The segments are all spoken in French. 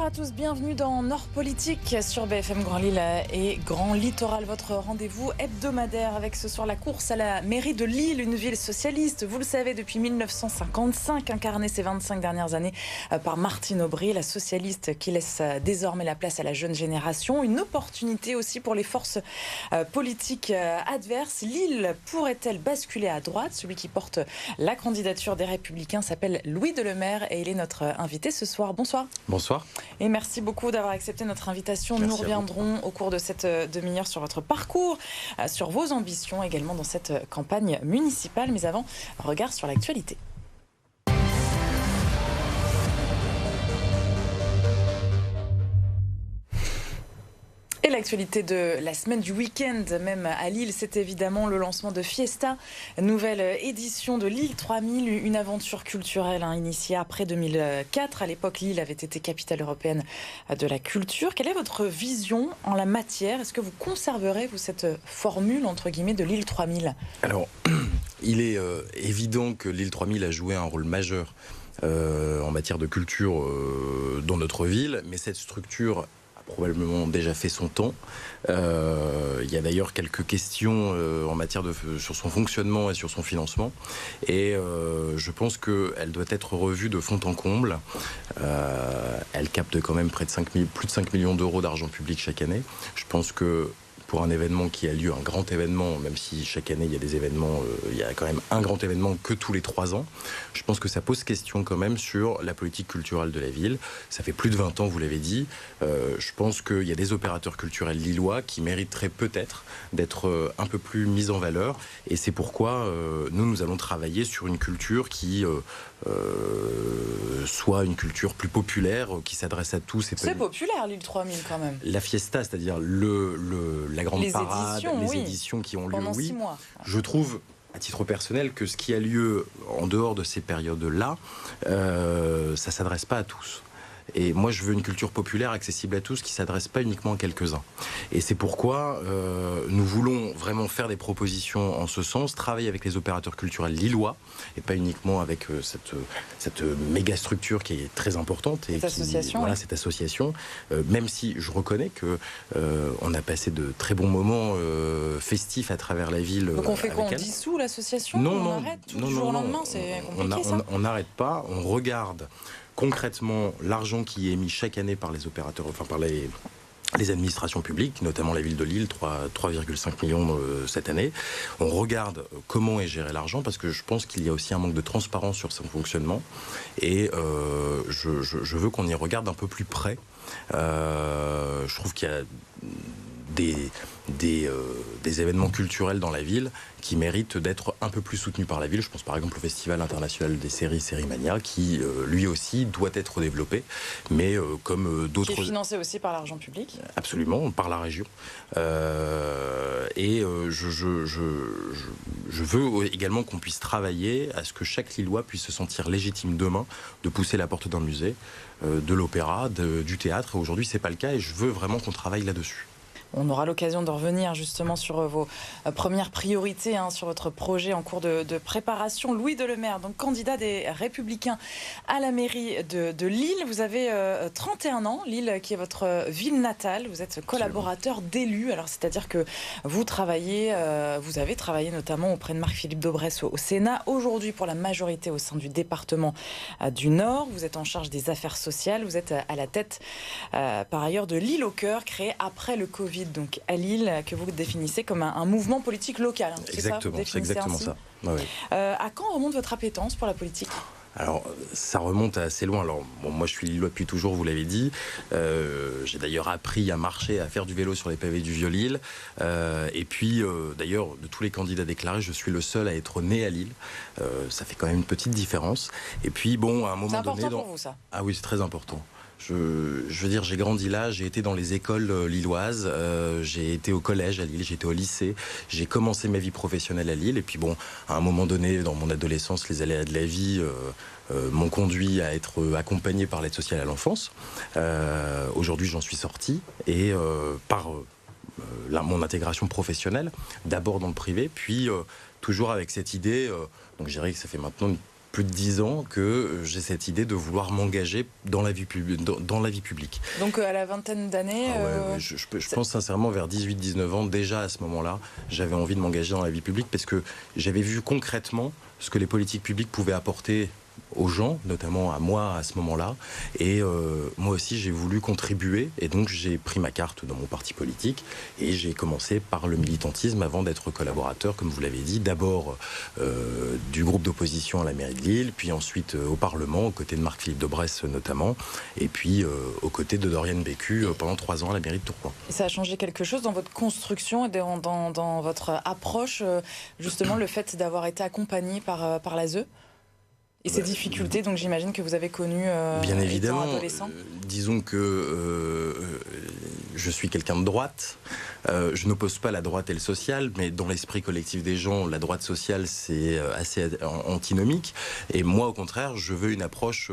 à tous, bienvenue dans Nord Politique sur BFM Grand Lille et Grand Littoral, votre rendez-vous hebdomadaire avec ce soir la course à la mairie de Lille, une ville socialiste, vous le savez, depuis 1955, incarnée ces 25 dernières années par Martine Aubry, la socialiste qui laisse désormais la place à la jeune génération. Une opportunité aussi pour les forces politiques adverses. Lille pourrait-elle basculer à droite? Celui qui porte la candidature des Républicains s'appelle Louis Delemaire et il est notre invité ce soir. Bonsoir. Bonsoir. Et merci beaucoup d'avoir accepté notre invitation. Nous reviendrons au cours de cette demi-heure sur votre parcours, sur vos ambitions également dans cette campagne municipale. Mais avant, regard sur l'actualité. Et l'actualité de la semaine, du week-end même à Lille, c'est évidemment le lancement de Fiesta, nouvelle édition de Lille 3000, une aventure culturelle initiée après 2004. À l'époque, Lille avait été capitale européenne de la culture. Quelle est votre vision en la matière? Est-ce que vous conserverez, vous, cette formule, entre guillemets, de Lille 3000? Alors, il est évident que Lille 3000 a joué un rôle majeur en matière de culture dans notre ville, mais cette structure probablement déjà fait son temps. Il y a d'ailleurs quelques questions en matière sur son fonctionnement et sur son financement. Et je pense qu'elle doit être revue de fond en comble. Elle capte quand même plus de 5 millions d'euros d'argent public chaque année. Je pense que pour un événement qui a lieu, un grand événement, même si chaque année il y a des événements, il y a quand même un grand événement que tous les 3 ans, je pense que ça pose question quand même sur la politique culturelle de la ville. Ça fait plus de 20 ans, vous l'avez dit. Je pense qu'il y a des opérateurs culturels lillois qui mériteraient peut-être d'être un peu plus mis en valeur. Et c'est pourquoi nous allons travailler sur une culture qui soit une culture plus populaire, qui s'adresse à tous. C'est populaire, Lille 3000 quand même. La fiesta, c'est-à-dire la grande parade, les éditions qui ont lieu, pendant 6 mois. Je trouve, à titre personnel, que ce qui a lieu en dehors de ces périodes-là, ça s'adresse pas à tous. Et moi, je veux une culture populaire accessible à tous qui ne s'adresse pas uniquement à quelques-uns. Et c'est pourquoi nous voulons vraiment faire des propositions en ce sens, travailler avec les opérateurs culturels lillois, et pas uniquement avec cette méga structure qui est très importante. Et cette association, même si je reconnais qu'on a passé de très bons moments festifs à travers la ville. Donc on fait quoi? On dissout l'association? On arrête du jour au lendemain? C'est compliqué, ça. On n'arrête pas, on regarde concrètement l'argent qui est mis chaque année par les opérateurs, enfin par les administrations publiques, notamment la ville de Lille, 3,5 millions cette année. On regarde comment est géré l'argent, parce que je pense qu'il y a aussi un manque de transparence sur son fonctionnement. Et je veux qu'on y regarde un peu plus près. Je trouve qu'il y a des événements culturels dans la ville qui méritent d'être un peu plus soutenus par la ville. Je pense par exemple au Festival international des séries Sérimania, qui lui aussi doit être développé, mais comme d'autres... Qui est financé aussi par l'argent public? Absolument, par la région. Et je veux également qu'on puisse travailler à ce que chaque Lillois puisse se sentir légitime demain de pousser la porte d'un musée, de l'opéra, du théâtre. Et aujourd'hui, c'est pas le cas, et je veux vraiment qu'on travaille là-dessus. On aura l'occasion de revenir justement sur vos premières priorités, sur votre projet en cours de préparation. Louis Delemaire, donc candidat des Républicains à la mairie de Lille. Vous avez 31 ans, Lille qui est votre ville natale. Vous êtes collaborateur d'élus. Alors c'est-à-dire que vous avez travaillé notamment auprès de Marc-Philippe Daubresse au Sénat. Aujourd'hui pour la majorité au sein du département du Nord. Vous êtes en charge des affaires sociales. Vous êtes à la tête par ailleurs de Lille au cœur, créé après le Covid. Donc à Lille, que vous définissez comme un mouvement politique local. Exactement, c'est exactement ça. Ouais. À quand remonte votre appétence pour la politique ? Alors, ça remonte assez loin. Alors, moi, je suis lillois depuis toujours, vous l'avez dit. J'ai d'ailleurs appris à marcher, à faire du vélo sur les pavés du Vieux-Lille. Et puis, d'ailleurs, de tous les candidats déclarés, je suis le seul à être né à Lille. Ça fait quand même une petite différence. Et puis, à un moment donné... C'est important pour vous, ça ? Ah oui, c'est très important. Je veux dire, j'ai grandi là, j'ai été dans les écoles lilloises, j'ai été au collège à Lille, j'ai été au lycée, j'ai commencé ma vie professionnelle à Lille, et puis à un moment donné, dans mon adolescence, les aléas de la vie m'ont conduit à être accompagné par l'aide sociale à l'enfance. Aujourd'hui, j'en suis sorti, et par mon intégration professionnelle, d'abord dans le privé, puis toujours avec cette idée, donc je dirais que ça fait maintenant plus de 10 ans que j'ai cette idée de vouloir m'engager dans la vie publique. Donc à la vingtaine d'années... Je pense sincèrement vers 18-19 ans, déjà à ce moment-là, j'avais envie de m'engager dans la vie publique parce que j'avais vu concrètement ce que les politiques publiques pouvaient apporter aux gens, notamment à moi à ce moment-là. Et moi aussi, j'ai voulu contribuer. Et donc, j'ai pris ma carte dans mon parti politique. Et j'ai commencé par le militantisme avant d'être collaborateur, comme vous l'avez dit. D'abord du groupe d'opposition à la mairie de Lille, puis ensuite au Parlement, aux côtés de Marc-Philippe Daubresse notamment. Et puis aux côtés de Doriane Bécu pendant 3 ans à la mairie de Tourcoing. Et ça a changé quelque chose dans votre construction et dans votre approche, justement, le fait d'avoir été accompagné par l'ASE ? Et ces difficultés, donc j'imagine que vous avez connues bien évidemment, étant adolescent. Disons que je suis quelqu'un de droite. Je n'oppose pas la droite et le social, mais dans l'esprit collectif des gens, la droite sociale, c'est assez antinomique. Et moi, au contraire, je veux une approche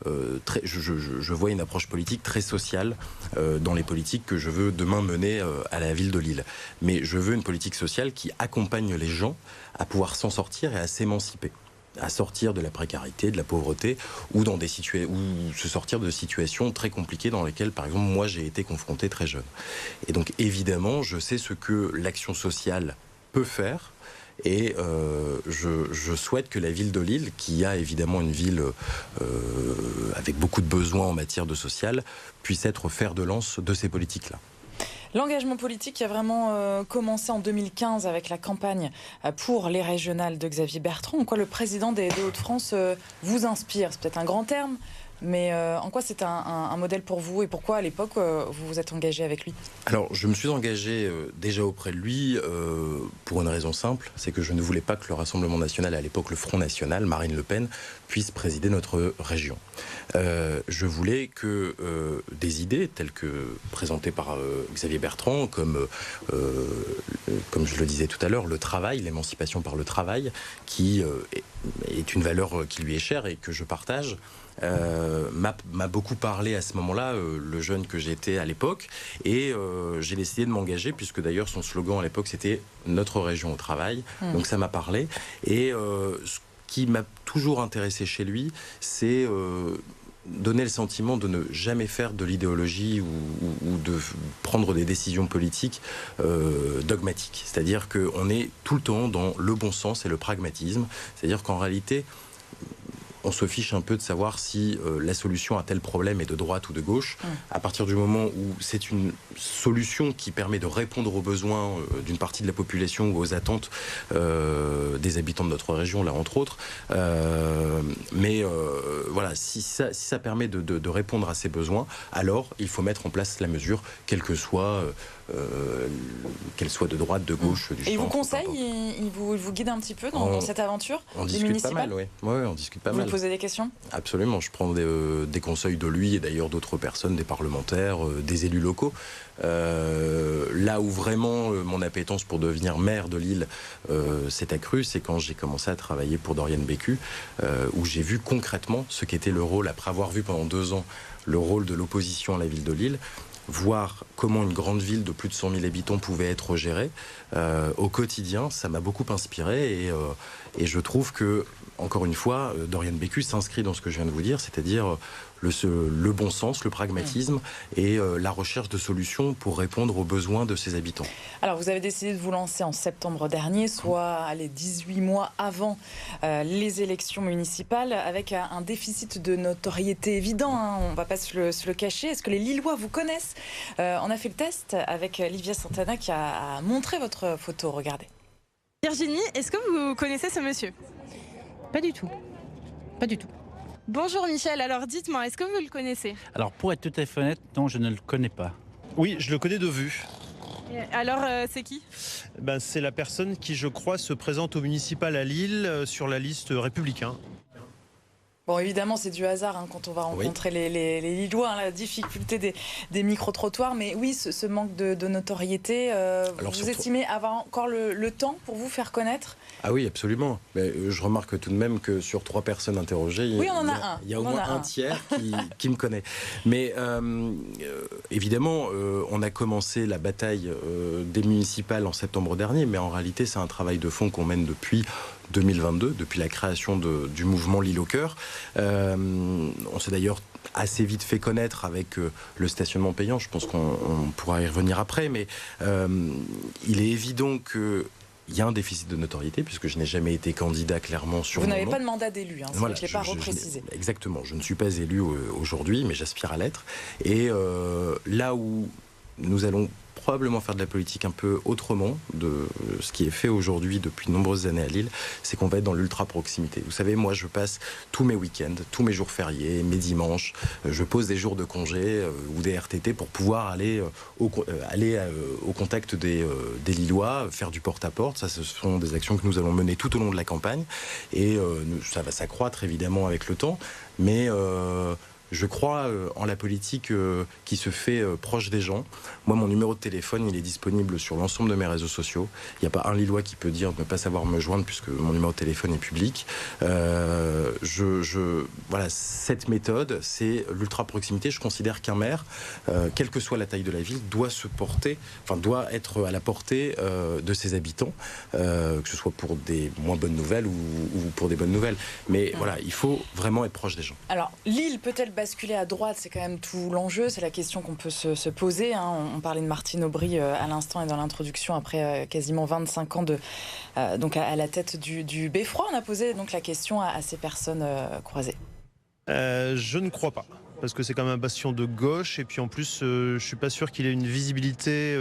je vois une approche politique très sociale dans les politiques que je veux demain mener à la ville de Lille. Mais je veux une politique sociale qui accompagne les gens à pouvoir s'en sortir et à s'émanciper, à sortir de la précarité, de la pauvreté, ou se sortir de situations très compliquées dans lesquelles, par exemple, moi, j'ai été confronté très jeune. Et donc, évidemment, je sais ce que l'action sociale peut faire, et je souhaite que la ville de Lille, qui a évidemment une ville avec beaucoup de besoins en matière de social, puisse être fer de lance de ces politiques-là. L'engagement politique qui a vraiment commencé en 2015 avec la campagne pour les régionales de Xavier Bertrand. En quoi le président des Hauts-de-France vous inspire ? C'est peut-être un grand terme, mais en quoi c'est un modèle pour vous et pourquoi à l'époque vous vous êtes engagé avec lui ? Alors je me suis engagé déjà auprès de lui pour une raison simple, c'est que je ne voulais pas que le Rassemblement national, à l'époque le Front national, Marine Le Pen, puisse présider notre région. Je voulais que des idées telles que présentées par Xavier Bertrand, comme je le disais tout à l'heure, le travail, l'émancipation par le travail, qui est une valeur qui lui est chère et que je partage, m'a beaucoup parlé à ce moment-là, le jeune que j'étais à l'époque, et j'ai décidé de m'engager, puisque d'ailleurs son slogan à l'époque c'était « Notre région au travail », donc ça m'a parlé, et ce qui m'a toujours intéressé chez lui, c'est donner le sentiment de ne jamais faire de l'idéologie ou de prendre des décisions politiques dogmatiques. C'est-à-dire qu'on est tout le temps dans le bon sens et le pragmatisme. C'est-à-dire qu'en réalité, on se fiche un peu de savoir si la solution à tel problème est de droite ou de gauche. À partir du moment où c'est une solution qui permet de répondre aux besoins d'une partie de la population ou aux attentes des habitants de notre région, là entre autres. Voilà, si ça permet de répondre à ces besoins, alors il faut mettre en place la mesure, quelle soit de droite, de gauche, du centre. Et il vous conseille, il vous guide un petit peu dans cette aventure? On discute pas mal, oui. Ouais, on discute pas mal. Vous posez des questions? Absolument, je prends des conseils de lui et d'ailleurs d'autres personnes, des parlementaires, des élus locaux. Là où vraiment mon appétence pour devenir maire de Lille s'est accrue, c'est quand j'ai commencé à travailler pour Doriane Bécu, où j'ai vu concrètement ce qu'était le rôle, après avoir vu pendant 2 ans le rôle de l'opposition à la ville de Lille, voir comment une grande ville de plus de 100 000 habitants pouvait être gérée au quotidien. Ça m'a beaucoup inspiré et je trouve que, encore une fois, Doriane Bécu s'inscrit dans ce que je viens de vous dire, c'est-à-dire le bon sens, le pragmatisme et la recherche de solutions pour répondre aux besoins de ses habitants. Alors, vous avez décidé de vous lancer en septembre dernier, soit 18 mois avant les élections municipales, avec un déficit de notoriété évident, hein, on ne va pas se le cacher. Est-ce que les Lillois vous connaissent? On a fait le test avec Livia Santana qui a montré votre photo, regardez. Virginie, est-ce que vous connaissez ce monsieur? Pas du tout. Pas du tout. Bonjour Michel, alors dites-moi, est-ce que vous le connaissez? Alors pour être tout à fait honnête, non, je ne le connais pas. Oui, je le connais de vue. Alors c'est qui? C'est la personne qui, je crois, se présente au municipal à Lille sur la liste Républicain. Bon, évidemment, c'est du hasard hein, quand on va rencontrer les Lillois, hein, la difficulté des micro-trottoirs. Mais oui, ce manque de notoriété, vous estimez avoir encore le temps pour vous faire connaître? Ah oui, absolument. Mais je remarque tout de même que sur 3 personnes interrogées, il y a au moins un tiers qui me connaît. Mais évidemment, on a commencé la bataille des municipales en septembre dernier, mais en réalité, c'est un travail de fond qu'on mène depuis 2022, depuis la création du mouvement Lille au cœur. On s'est d'ailleurs assez vite fait connaître avec le stationnement payant. Je pense qu'on pourra y revenir après, mais il est évident que il y a un déficit de notoriété, puisque je n'ai jamais été candidat clairement sur Vous mon n'avez nom. pas de mandat d'élu, hein, Voilà, je ne l'ai pas reprécisé. Exactement, je ne suis pas élu aujourd'hui, mais j'aspire à l'être. Et là où nous allons probablement faire de la politique un peu autrement de ce qui est fait aujourd'hui depuis de nombreuses années à Lille, c'est qu'on va être dans l'ultra-proximité. Vous savez, moi je passe tous mes week-ends, tous mes jours fériés, mes dimanches, je pose des jours de congé ou des RTT pour pouvoir aller au contact des Lillois, faire du porte-à-porte. Ça, ce sont des actions que nous allons mener tout au long de la campagne et ça va s'accroître évidemment avec le temps, mais je crois en la politique qui se fait proche des gens. Moi, mon numéro de téléphone, il est disponible sur l'ensemble de mes réseaux sociaux. Il n'y a pas un Lillois qui peut dire ne pas savoir me joindre puisque mon numéro de téléphone est public. Voilà, cette méthode, c'est l'ultra-proximité. Je considère qu'un maire, quelle que soit la taille de la ville, doit être à la portée de ses habitants, que ce soit pour des moins bonnes nouvelles ou pour des bonnes nouvelles. Mais voilà, il faut vraiment être proche des gens. Alors, Lille peut-elle basculer à droite? C'est quand même tout l'enjeu, c'est la question qu'on peut se poser. Hein. On parlait de Martine Aubry à l'instant et dans l'introduction, après quasiment 25 ans donc à la tête du Beffroi. On a posé donc la question à ces personnes croisées. Je ne crois pas. Parce que c'est quand même un bastion de gauche et puis en plus je suis pas sûr qu'il ait une visibilité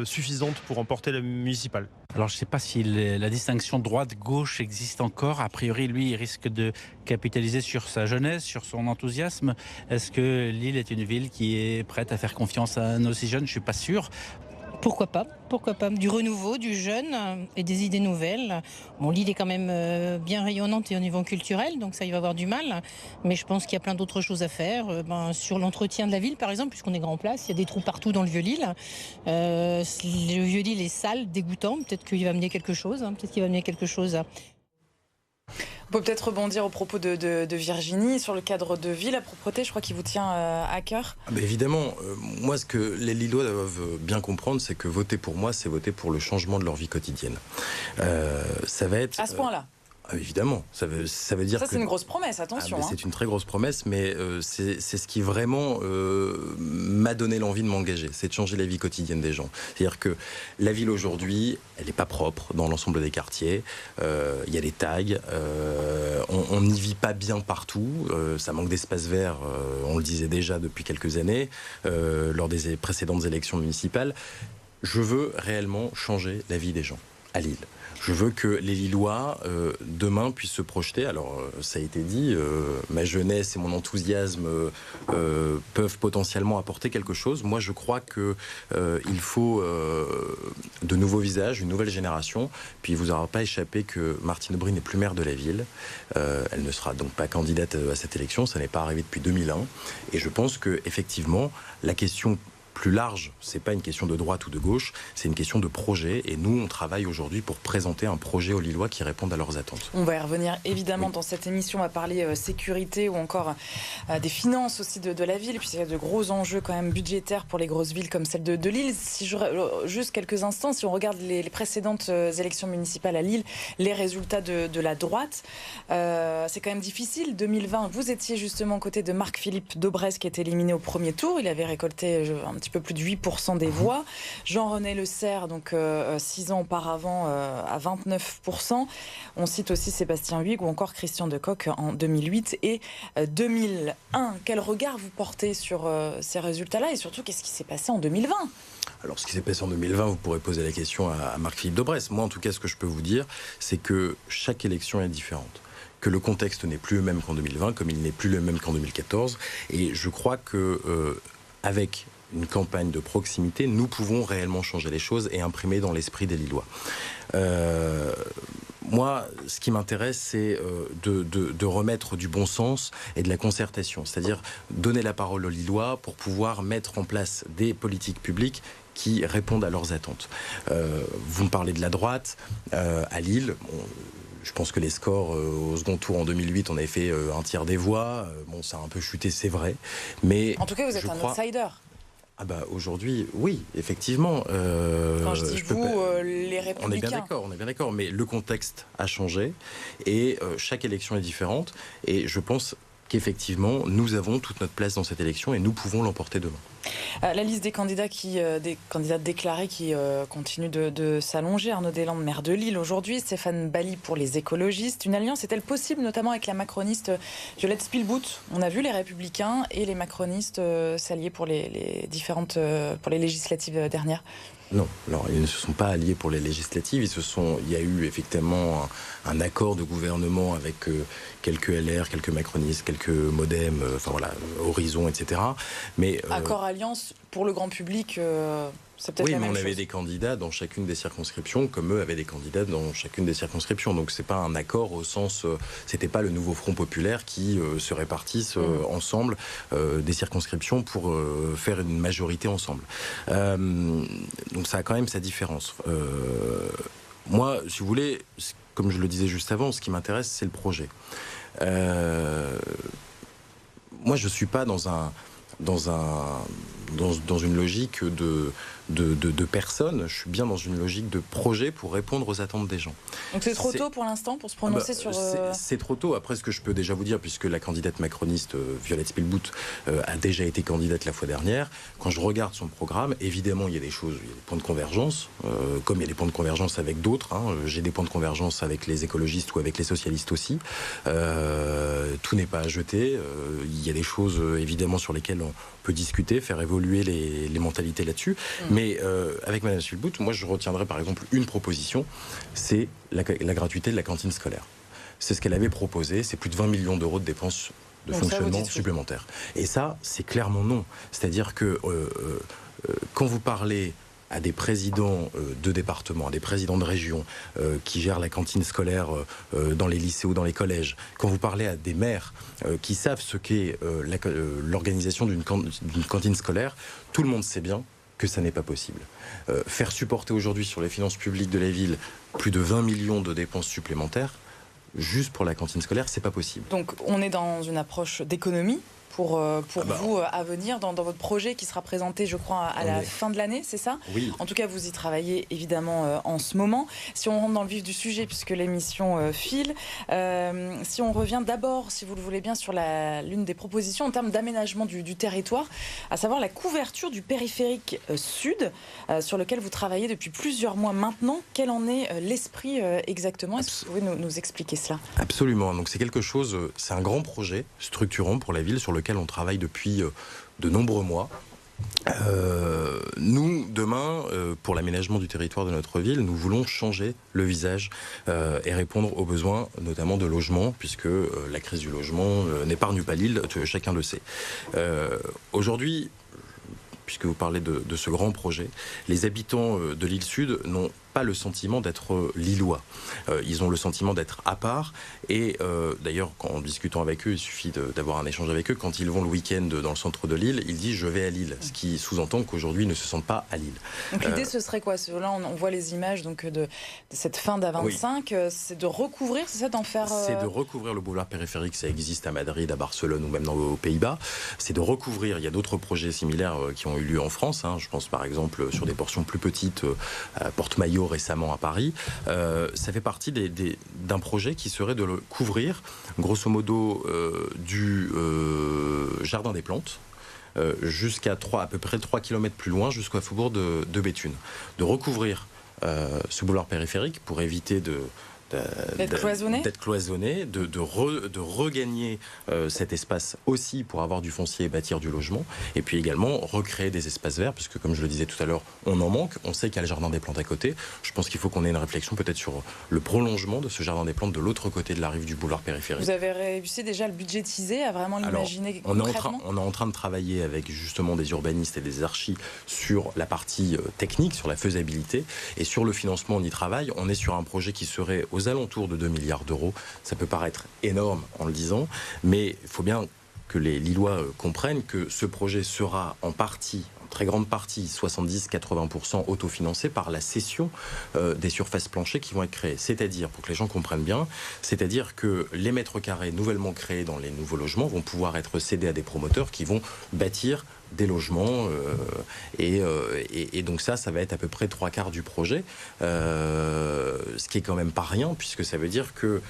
suffisante pour emporter la municipale. Alors je ne sais pas si la distinction droite-gauche existe encore. A priori, lui, il risque de capitaliser sur sa jeunesse, sur son enthousiasme. Est-ce que Lille est une ville qui est prête à faire confiance à un aussi jeune? Je ne suis pas sûr. Pourquoi pas? Du renouveau, du jeune et des idées nouvelles. Bon, Lille est quand même bien rayonnante et au niveau culturel, donc ça, il va avoir du mal. Mais je pense qu'il y a plein d'autres choses à faire. Sur l'entretien de la ville, par exemple, puisqu'on est grand place, il y a des trous partout dans le Vieux-Lille. Le Vieux-Lille est sale, dégoûtant. Peut-être qu'il va amener quelque chose. On peut peut-être rebondir au propos de Virginie sur le cadre de vie, la propreté, je crois qu'il vous tient à cœur. Évidemment, moi ce que les Lillois doivent bien comprendre, c'est que voter pour moi, c'est voter pour le changement de leur vie quotidienne. Ça va être... À ce point-là évidemment, ça veut dire ça, que... c'est une grosse promesse, attention. C'est une très grosse promesse, mais c'est ce qui vraiment m'a donné l'envie de m'engager, c'est de changer la vie quotidienne des gens. C'est-à-dire que la ville aujourd'hui, elle n'est pas propre dans l'ensemble des quartiers, il y a des tags, on n'y vit pas bien partout, ça manque d'espace vert, on le disait déjà depuis quelques années, lors des précédentes élections municipales. Je veux réellement changer la vie des gens à Lille. Je veux que les Lillois, demain, puissent se projeter. Alors, ça a été dit, ma jeunesse et mon enthousiasme peuvent potentiellement apporter quelque chose. Moi, je crois qu'il faut de nouveaux visages, une nouvelle génération. Puis, il ne vous aura pas échappé que Martine Aubry n'est plus maire de la ville. Elle ne sera donc pas candidate à cette élection. Ça n'est pas arrivé depuis 2001. Et je pense qu'effectivement, la question plus large, c'est pas une question de droite ou de gauche, c'est une question de projet. Et nous, on travaille aujourd'hui pour présenter un projet aux Lillois qui répondent à leurs attentes. On va y revenir évidemment dans cette émission. On va parler sécurité ou encore des finances aussi de la ville. Puis il y a de gros enjeux quand même budgétaires pour les grosses villes comme celle de Lille. Juste quelques instants, si on regarde les précédentes élections municipales à Lille, les résultats de la droite, c'est quand même difficile. 2020, vous étiez justement aux côtés de Marc-Philippe Daubresse qui était éliminé au premier tour. Il avait récolté un petit peu plus de 8% des voix. Jean-René Le Serre, donc 6 ans auparavant, à 29%. On cite aussi Sébastien Huyghe ou encore Christian Decoq en 2008 et 2001. Quel regard vous portez sur ces résultats-là et surtout, qu'est-ce qui s'est passé en 2020 ? Alors, ce qui s'est passé en 2020, vous pourrez poser la question à Marc-Philippe Daubresse. Moi, en tout cas, ce que je peux vous dire, c'est que chaque élection est différente. Que le contexte n'est plus le même qu'en 2020, comme il n'est plus le même qu'en 2014. Et je crois que avec une campagne de proximité, nous pouvons réellement changer les choses et imprimer dans l'esprit des Lillois. Moi, ce qui m'intéresse, c'est de remettre du bon sens et de la concertation, c'est-à-dire donner la parole aux Lillois pour pouvoir mettre en place des politiques publiques qui répondent à leurs attentes. Vous me parlez de la droite, à Lille. Je pense que les scores au second tour en 2008, on avait fait un tiers des voix. Ça a un peu chuté, c'est vrai. Mais en tout cas, vous êtes un outsider. Ah bah aujourd'hui, oui, effectivement. Quand je dis les Républicains. On est bien d'accord, mais le contexte a changé et chaque élection est différente. Et je pense qu'effectivement, nous avons toute notre place dans cette élection et nous pouvons l'emporter demain. La liste des candidats déclarés qui continue de s'allonger. Arnaud Deslandes, maire de Lille aujourd'hui, Stéphane Bally pour les écologistes. Une alliance est-elle possible, notamment avec la macroniste Violette Spilbout? On a vu les Républicains et les macronistes s'allier pour les législatives dernières. Non, alors ils ne se sont pas alliés pour les législatives. Il y a eu effectivement un accord de gouvernement avec quelques LR, quelques macronistes, quelques Modem, Horizon, etc. Mais accord alliance pour le grand public. C'est peut-être oui, la mais même on chose. avait des candidats dans chacune des circonscriptions, comme eux avaient des candidats dans chacune des circonscriptions. Donc c'est pas un accord au sens, c'était pas le nouveau Front populaire qui se répartissent ensemble des circonscriptions pour faire une majorité ensemble. Donc ça a quand même sa différence. Moi, si vous voulez, comme je le disais juste avant, ce qui m'intéresse, c'est le projet. Moi, je suis pas dans une logique de personnes, je suis bien dans une logique de projet pour répondre aux attentes des gens. Donc c'est trop tôt pour l'instant pour se prononcer sur... C'est trop tôt. Après, ce que je peux déjà vous dire, puisque la candidate macroniste Violette Spilbout a déjà été candidate la fois dernière, quand je regarde son programme, évidemment, il y a des points de convergence, comme il y a des points de convergence avec d'autres. J'ai des points de convergence avec les écologistes ou avec les socialistes aussi. Tout n'est pas à jeter. Il y a des choses, évidemment, sur lesquelles on peut discuter, faire évoluer les mentalités là-dessus. Mais avec Mme Spilbout, moi je retiendrai par exemple une proposition, c'est la gratuité de la cantine scolaire. C'est ce qu'elle avait proposé, c'est plus de 20 millions d'euros de dépenses de fonctionnement supplémentaires. Et ça, c'est clairement non. C'est-à-dire que quand vous parlez à des présidents de départements, à des présidents de régions qui gèrent la cantine scolaire dans les lycées ou dans les collèges, quand vous parlez à des maires qui savent ce qu'est l'organisation d'une cantine scolaire, tout le monde sait bien que ça n'est pas possible. Faire supporter aujourd'hui sur les finances publiques de la ville plus de 20 millions de dépenses supplémentaires, juste pour la cantine scolaire, c'est pas possible. Donc on est dans une approche d'économie pour vous à venir dans votre projet qui sera présenté, je crois, à la fin de l'année, c'est ça? Oui. En tout cas, vous y travaillez évidemment en ce moment. Si on rentre dans le vif du sujet, puisque l'émission file, si on revient d'abord, si vous le voulez bien, sur l'une des propositions en termes d'aménagement du territoire, à savoir la couverture du périphérique sud, sur lequel vous travaillez depuis plusieurs mois maintenant. Quel en est l'esprit exactement? Est-ce que vous pouvez nous expliquer cela? Absolument. Donc c'est quelque chose, c'est un grand projet structurant pour la ville sur lequel on travaille depuis de nombreux mois. Nous, demain, pour l'aménagement du territoire de notre ville, nous voulons changer le visage et répondre aux besoins, notamment de logement, puisque la crise du logement n'épargne pas l'île, chacun le sait. Aujourd'hui, puisque vous parlez de ce grand projet, les habitants de l'île Sud n'ont pas le sentiment d'être lillois. Ils ont le sentiment d'être à part. Et d'ailleurs, en discutant avec eux, il suffit d'avoir un échange avec eux. Quand ils vont le week-end dans le centre de Lille, ils disent « je vais à Lille », ce qui sous-entend qu'aujourd'hui, ils ne se sentent pas à Lille. Donc l'idée, ce serait quoi? Là, on voit les images de cette fin d'A25. Oui. C'est de recouvrir, c'est ça, d'en faire... C'est de recouvrir le boulevard périphérique. Ça existe à Madrid, à Barcelone ou même aux Pays-Bas. C'est de recouvrir. Il y a d'autres projets similaires qui ont eu lieu en France. Je pense par exemple sur des portions plus petites à Porte-Maillot récemment à Paris. Ça fait partie d'un projet qui serait de le couvrir, grosso modo, du Jardin des Plantes, jusqu'à à peu près 3 km plus loin, jusqu'au faubourg de Béthune. De recouvrir ce boulevard périphérique pour éviter d'être cloisonné, de regagner cet espace aussi pour avoir du foncier et bâtir du logement, et puis également recréer des espaces verts, puisque comme je le disais tout à l'heure, on en manque, on sait qu'il y a le jardin des plantes à côté. Je pense qu'il faut qu'on ait une réflexion peut-être sur le prolongement de ce jardin des plantes de l'autre côté de la rive du boulevard périphérique. Vous avez réussi déjà à le budgétiser, à vraiment l'imaginer concrètement? On est en train de travailler avec justement des urbanistes et des archis sur la partie technique, sur la faisabilité, et sur le financement on y travaille. On est sur un projet qui serait aux alentours de 2 milliards d'euros. Ça peut paraître énorme en le disant, mais il faut bien que les Lillois comprennent que ce projet sera en très grande partie, 70-80% autofinancé par la cession des surfaces planchées qui vont être créées. C'est-à-dire, pour que les gens comprennent bien, c'est-à-dire que les mètres carrés nouvellement créés dans les nouveaux logements vont pouvoir être cédés à des promoteurs qui vont bâtir des logements, et donc ça va être à peu près 3/4 du projet, ce qui est quand même pas rien, puisque ça veut dire que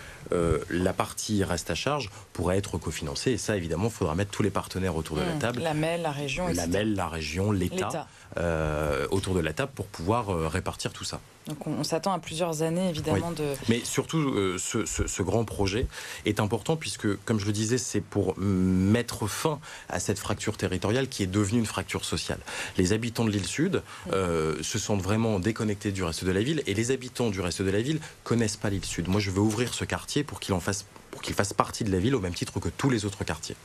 la partie reste à charge pourrait être cofinancée, et ça évidemment il faudra mettre tous les partenaires autour de la table, la MEL, la région, etc. la région, l'État. Autour de la table pour pouvoir répartir tout ça. Donc on s'attend à plusieurs années évidemment de... Mais surtout ce grand projet est important puisque, comme je le disais, c'est pour mettre fin à cette fracture territoriale qui est devenue une fracture sociale. Les habitants de l'île Sud se sentent vraiment déconnectés du reste de la ville, et les habitants du reste de la ville connaissent pas l'île Sud. Moi je veux ouvrir ce quartier pour qu'il fasse partie de la ville au même titre que tous les autres quartiers.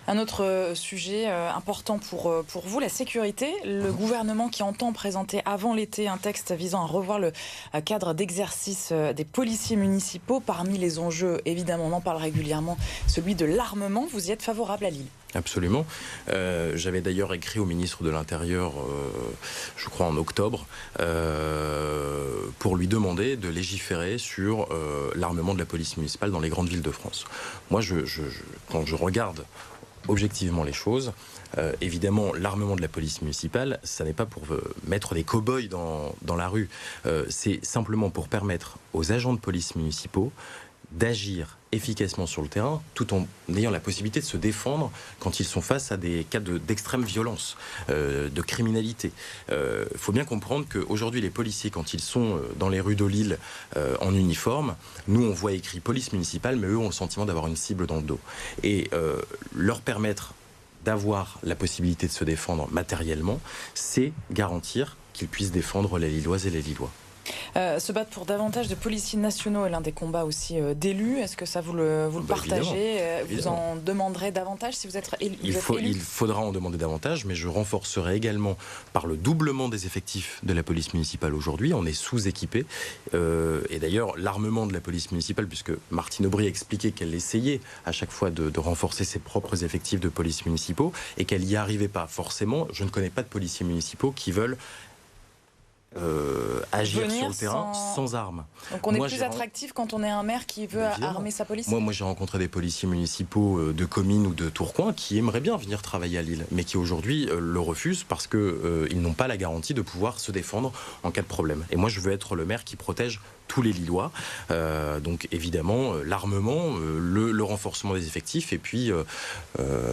Un autre sujet important pour vous, la sécurité. Le gouvernement qui entend présenter avant l'été un texte visant à revoir le cadre d'exercice des policiers municipaux. Parmi les enjeux, évidemment, on en parle régulièrement, celui de l'armement. Vous y êtes favorable à Lille? Absolument. J'avais d'ailleurs écrit au ministre de l'Intérieur, je crois en octobre, pour lui demander de légiférer sur l'armement de la police municipale dans les grandes villes de France. Moi, quand je regarde objectivement les choses, évidemment, l'armement de la police municipale, ça n'est pas pour mettre des cow-boys dans la rue. C'est simplement pour permettre aux agents de police municipaux d'agir efficacement sur le terrain, tout en ayant la possibilité de se défendre quand ils sont face à des cas d'extrême violence, de criminalité. Il faut bien comprendre qu'aujourd'hui, les policiers, quand ils sont dans les rues de Lille en uniforme, nous, on voit écrit police municipale, mais eux ont le sentiment d'avoir une cible dans le dos. Et leur permettre d'avoir la possibilité de se défendre matériellement, c'est garantir qu'ils puissent défendre les Lilloises et les Lillois. Se battre pour davantage de policiers nationaux est l'un des combats aussi d'élus. Est-ce que ça vous le partagez? Vous en demanderez davantage si vous êtes élu? Il faudra en demander davantage, mais je renforcerai également par le doublement des effectifs de la police municipale aujourd'hui. On est sous-équipé. Et d'ailleurs, l'armement de la police municipale, puisque Martine Aubry a expliqué qu'elle essayait à chaque fois de renforcer ses propres effectifs de police municipaux et qu'elle n'y arrivait pas forcément. Je ne connais pas de policiers municipaux qui veulent agir sur le terrain sans armes. Donc on est plus attractif quand on est un maire qui veut armer sa police? Moi j'ai rencontré des policiers municipaux de Comines ou de Tourcoing qui aimeraient bien venir travailler à Lille, mais qui aujourd'hui le refusent parce qu'ils n'ont pas la garantie de pouvoir se défendre en cas de problème. Et moi je veux être le maire qui protège tous les Lillois. Donc évidemment, l'armement, le renforcement des effectifs, et puis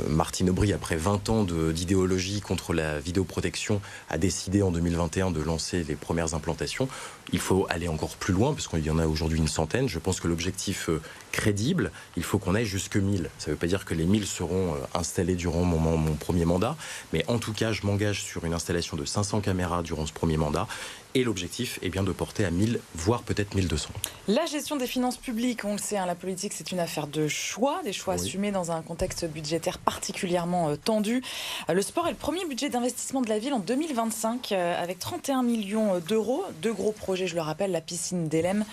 Martine Aubry, après 20 ans d'idéologie contre la vidéoprotection, a décidé en 2021 de lancer les premières implantations. Il faut aller encore plus loin, parce qu'il y en a aujourd'hui une centaine. Je pense que l'objectif crédible, il faut qu'on aille jusque 1000. Ça ne veut pas dire que les 1000 seront installés durant mon premier mandat, mais en tout cas, je m'engage sur une installation de 500 caméras durant ce premier mandat. Et l'objectif est bien de porter à 1000, voire peut-être 1200. La gestion des finances publiques, on le sait, la politique, c'est une affaire de choix, des choix assumés dans un contexte budgétaire particulièrement tendu. Le sport est le premier budget d'investissement de la ville en 2025, avec 31 millions d'euros. Deux gros projets, je le rappelle, la piscine d'Hélène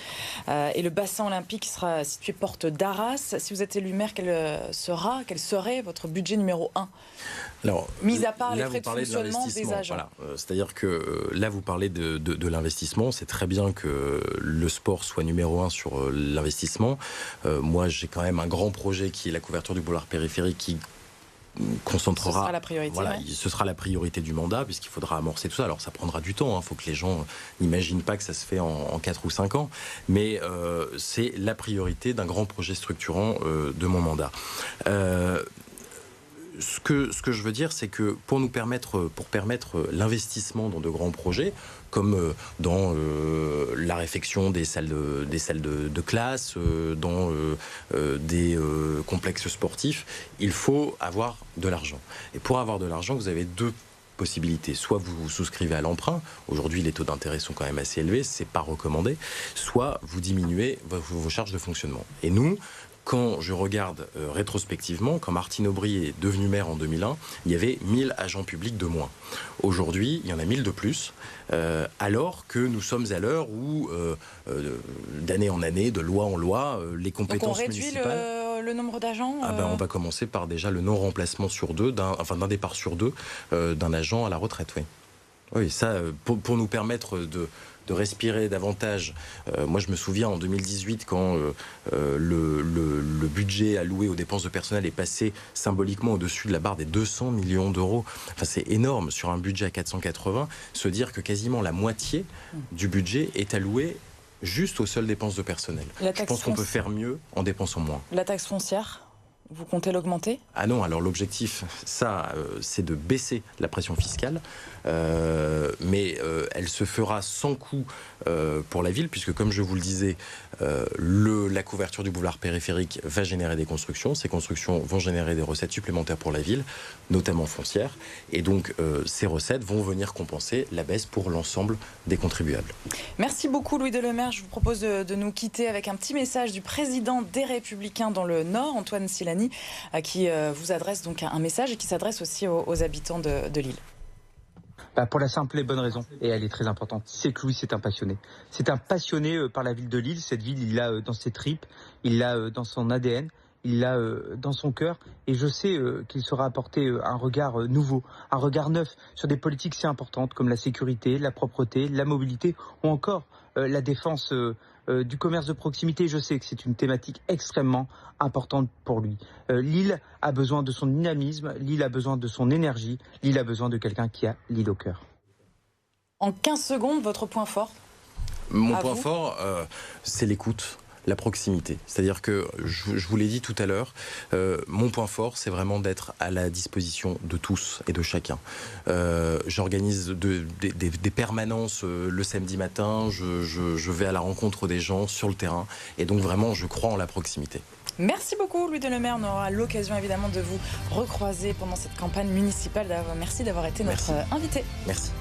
et le bassin olympique qui sera situé porte d'Arras. Si vous êtes élu maire, quel serait votre budget numéro 1 ? Alors, mis à part les là, frais de fonctionnement des agents. Voilà. C'est-à-dire que là, vous parlez de l'investissement. C'est très bien que le sport soit numéro 1 sur l'investissement. Moi, j'ai quand même un grand projet qui est la couverture du boulevard périphérique qui concentrera. Ce sera la priorité. Voilà, ce sera la priorité du mandat puisqu'il faudra amorcer tout ça. Alors ça prendra du temps. Il faut que les gens n'imaginent pas que ça se fait en 4 ou 5 ans. Mais c'est la priorité d'un grand projet structurant de mon mandat. Ce que je veux dire, c'est que pour permettre l'investissement dans de grands projets, comme dans la réfection des salles de classe, dans des complexes sportifs, il faut avoir de l'argent. Et pour avoir de l'argent, vous avez deux possibilités. Soit vous souscrivez à l'emprunt, aujourd'hui les taux d'intérêt sont quand même assez élevés, c'est pas recommandé, soit vous diminuez vos charges de fonctionnement. Et nous, quand je regarde rétrospectivement, quand Martine Aubry est devenue maire en 2001, il y avait 1000 agents publics de moins. Aujourd'hui, il y en a 1000 de plus, alors que nous sommes à l'heure où, d'année en année, de loi en loi, les compétences municipales... Donc on réduit le nombre d'agents On va commencer par déjà le non-remplacement sur deux, d'un départ sur deux d'un agent à la retraite, oui. Oui, ça, pour nous permettre de respirer davantage. Moi, je me souviens en 2018 quand le budget alloué aux dépenses de personnel est passé symboliquement au-dessus de la barre des 200 millions d'euros. Enfin, c'est énorme sur un budget à 480. Se dire que quasiment la moitié du budget est alloué juste aux seules dépenses de personnel. Je pense qu'on peut faire mieux en dépensant moins. La taxe foncière, vous comptez l'augmenter? Ah non, alors l'objectif, c'est de baisser la pression fiscale, mais elle se fera sans coût pour la ville, puisque comme je vous le disais, la couverture du boulevard périphérique va générer des constructions. Ces constructions vont générer des recettes supplémentaires pour la ville, notamment foncières, et donc ces recettes vont venir compenser la baisse pour l'ensemble des contribuables. Merci beaucoup Louis Delemaire. Je vous propose de nous quitter avec un petit message du président des Républicains dans le Nord, Antoine Silani, qui vous adresse donc un message et qui s'adresse aussi aux habitants de Lille. Pour la simple et bonne raison, et elle est très importante, c'est que Louis c'est un passionné. C'est un passionné par la ville de Lille. Cette ville, il l'a dans ses tripes, il l'a dans son ADN, il l'a dans son cœur. Et je sais qu'il saura apporter un regard nouveau, un regard neuf sur des politiques si importantes comme la sécurité, la propreté, la mobilité ou encore la défense du commerce de proximité. Je sais que c'est une thématique extrêmement importante pour lui. Lille a besoin de son dynamisme, Lille a besoin de son énergie, Lille a besoin de quelqu'un qui a Lille au cœur. En 15 secondes, votre point fort? Mon point fort, c'est l'écoute. La proximité. C'est-à-dire que, je vous l'ai dit tout à l'heure, mon point fort, c'est vraiment d'être à la disposition de tous et de chacun. J'organise des permanences le samedi matin, je vais à la rencontre des gens sur le terrain, et donc vraiment, je crois en la proximité. Merci beaucoup Louis Delemaire. On aura l'occasion évidemment de vous recroiser pendant cette campagne municipale. Merci d'avoir été notre invité. Merci.